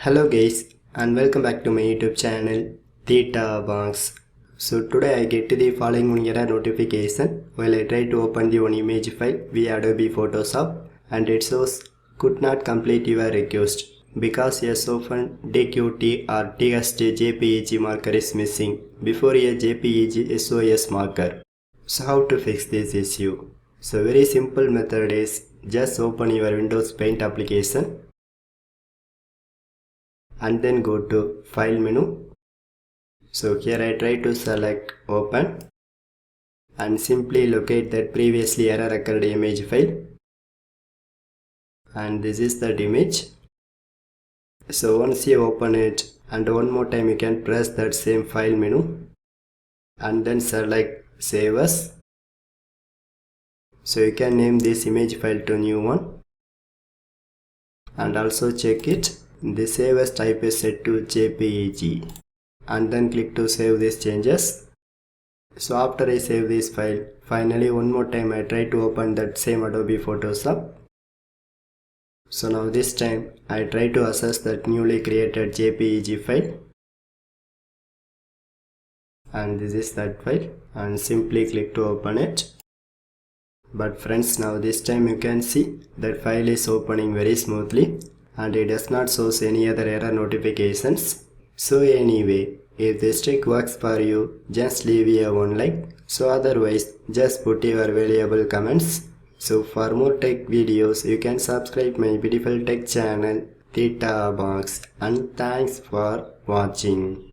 Hello guys and welcome back to my YouTube channel Theta Banks. So today I get the following one error notification while I try to open the one image file via Adobe Photoshop, and it shows could not complete your request because a SOFn DHT or DHT JPEG marker is missing before a JPEG SOS marker. So how to fix this issue? So very simple method is just open your Windows Paint application and then go to file menu. So here I try to select open and simply locate that previously error occurred image file, and this is that image. So once you open it and one more time you can press that same file menu and then select save as. So you can name this image file to new one and also check it. The save as type is set to JPEG and then click to save these changes. So after I save this file, finally one more time I try to open that same Adobe Photoshop. So now this time I try to access that newly created JPEG file, and this is that file, and simply click to open it. But friends, now this time you can see that file is opening very smoothly and it does not show any other error notifications. So anyway, if this trick works for you, just leave a one like. So otherwise, just put your valuable comments. So for more tech videos, you can subscribe my beautiful tech channel Theta Box, and thanks for watching.